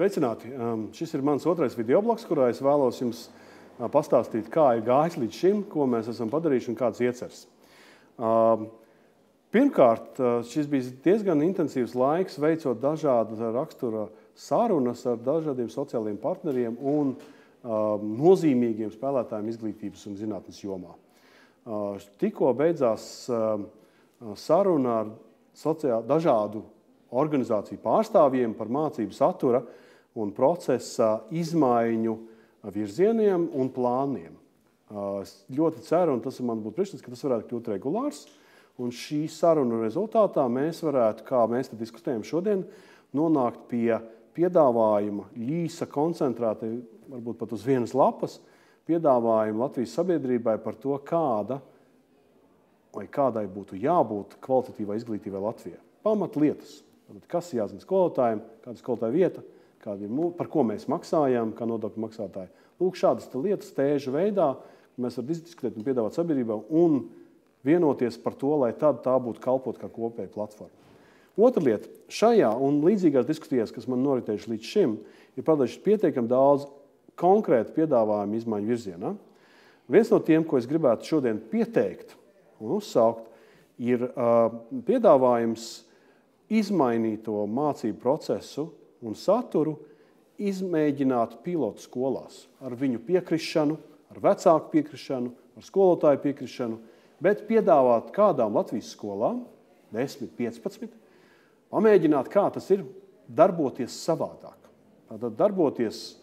Sveicināti! Šis ir mans otrais videoblogs, kurā es vēlos jums pastāstīt, kā ir gājis līdz šim, ko mēs esam padarījuši un kāds ieceres. Pirmkārt, šis bija diezgan intensīvs laiks, veicot dažāda rakstura sarunas ar dažādiem sociālajiem partneriem un nozīmīgiem spēlētājiem izglītības un zinātnes jomā. Tikko beidzās saruna ar dažādu organizāciju pārstāvjiem par mācību satura un procesa izmaiņu virzieniem un plāniem. Es ļoti ceru, un tas man būtu priekšstats, ka tas varētu kļūt regulārs, un šī saruna rezultātā mēs varētu, kā mēs te diskutējam šodien, nonākt pie piedāvājuma īsa, koncentrēta, varbūt pat uz vienas lapas, piedāvājuma Latvijas sabiedrībai par to, kādai būtu jābūt kvalitatīvai izglītībai Latvijā. Pamatlietas. Kas ir jāzina skolotājiem, kāda ir skolotāja vieta, par ko mēs maksājam, kā nodokļu maksātāji. Lūk, šādas lietas tēža veidā mēs varam diskutēt un piedāvāt sabiedrībā un vienoties par to, lai tad tā būtu kalpot kā kopēja platforma. Otra lieta. Šajā un līdzīgās diskusijās, kas man noritējuši līdz šim, ir parādījuši pietiekami daudz konkrētu piedāvājumu izmaiņu virzienā. Viens no tiem, ko es gribētu šodien pieteikt un uzsaukt, ir piedāvājums izmainīt to mācību procesu un saturu, izmēģināt pilotu skolās ar viņu piekrišanu, ar vecāku piekrišanu, ar skolotāju piekrišanu, bet piedāvāt kādām Latvijas skolām, 10, 15, pamēģināt, kā tas ir darboties savādāk. Tātad darboties,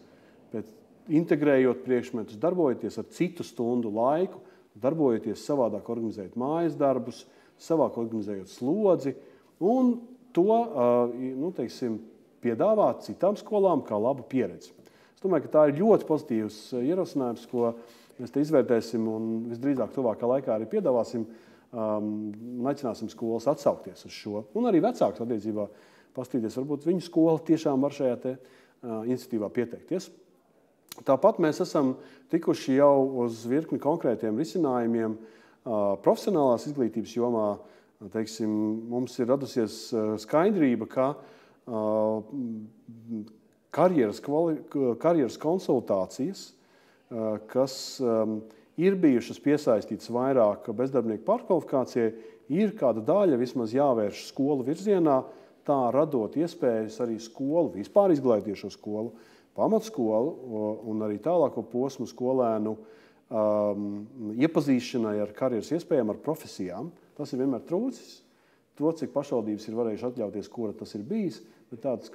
integrējot priekšmetus, darbojoties ar citu stundu laiku, darbojoties savādāk organizējot mājas darbus, savāk organizējot slodzi un to piedāvāt citām skolām kā labu pieredzi. Es domāju, ka tā ir ļoti pozitīvs ierosinājums, ko mēs te izvērtēsim un visdrīzāk tuvākā laikā arī piedāvāsim un aicināsim skolas atsaukties uz šo. Un arī vecāks attiecībā pastīties, varbūt viņu skola tiešām var šajā te iniciatīvā pieteikties. Tāpat mēs esam tikuši jau uz virkni konkrētiem risinājumiem profesionālās izglītības jomā. Teiksim, mums ir radusies skaidrība, ka karjeras konsultācijas, kas ir bijušas piesaistītas vairāk bezdarbnieku pārkvalifikācijai, ir kāda daļa vismaz jāvērš skolu virzienā, tā radot iespējas arī skolu, vispār izglītojošo skolu, pamatskolu un arī tālāko posmu skolēnu iepazīšanai ar karjeras iespējām, ar profesijām. Tas ir vienmēr trūcis. To, cik pašvaldības ir varējuši atļauties, kura tas ir bijis, bet tādas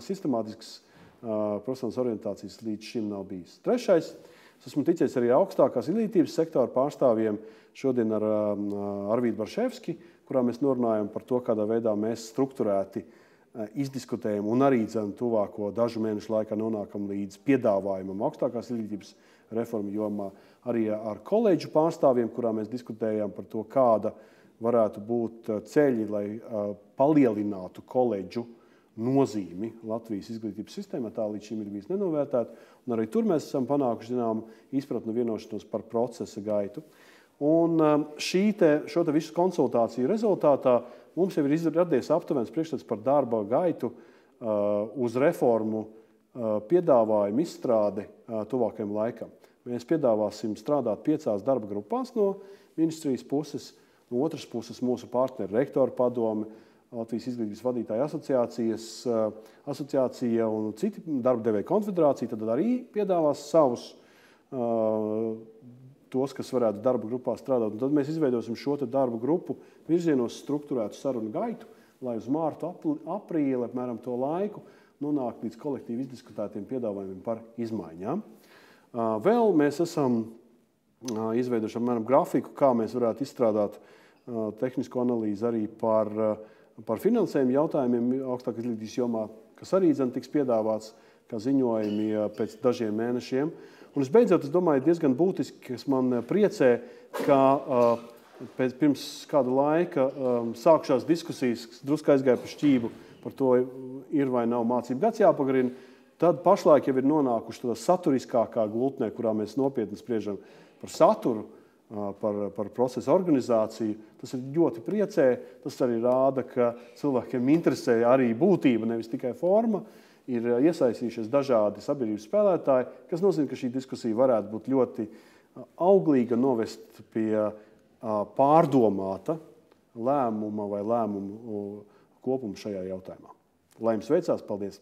sistemātiskas profesionālas orientācijas līdz šim nav bijis. Trešais, es esmu ticies arī augstākās izglītības sektora pārstāvjiem šodien ar Arvīdu Barševski, kurā mēs norunājam par to, kādā veidā mēs strukturēti izdiskutējam un arī tuvāko dažu mēnešu laikā nonākam līdz piedāvājumam augstākās izglītības reformu jomā, arī ar koledžu pārstāvjiem, kurā mēs diskutējām par to, kāda varētu būt ceļi, lai palielinātu koledžu nozīmi Latvijas izglītības sistēmā, tā līdz šim ir bijis nenovērtēta, un arī tur mēs esam panākuši zinām izpratnu vienošanos par procesa gaitu. Un šo visu konsultāciju rezultātā mums jau ir radies aptuvens priekšstats par darba gaitu uz reformu piedāvājumu izstrādi tuvākajam laikam. Mēs piedāvāsim strādāt 5 darba grupās no ministrijas puses, no otras puses mūsu partneri rektoru padome, Latvijas izglītības vadītāju asociācija un citi darba devēju konfederācija, tad arī piedāvās savus tos, kas varētu darba grupā strādāt. Un tad mēs izveidosim šo darbu grupu virzienos strukturētu sarunu gaitu, lai uz mārtu, aprīli, apmēram to laiku, nonākt līdz kolektīvi izdiskutētiem piedāvājumiem par izmaiņām. Vēl mēs esam izveidojuši apmēram grafiku, kā mēs varētu izstrādāt tehnisko analīzi arī par finansējumu jautājumiem augstākās izglītības jomā, kas arī tiks piedāvāts kā ziņojumi pēc dažiem mēnešiem. Un visbeidzot, es domāju, diezgan būtiski, kas man priecē, ka pirms kāda laika sākušās diskusijas, kas drusku aizgāja pa šķību par to, ir vai nav mācību gads jāpagarina, tad pašlaik jau ir nonākuši tādā saturiskākā gultnē, kurā mēs nopietni spriežam par saturu, par procesu organizāciju. Tas ir ļoti priecē. Tas arī rāda, ka cilvēkiem interesē arī būtība, nevis tikai forma. ir iesaistījušies dažādi sabiedrības spēlētāji, kas nozīmē, ka šī diskusija varētu būt ļoti auglīga, novest pie pārdomāta lēmuma vai lēmumu kopuma šajā jautājumā. Lai jums veicās, paldies!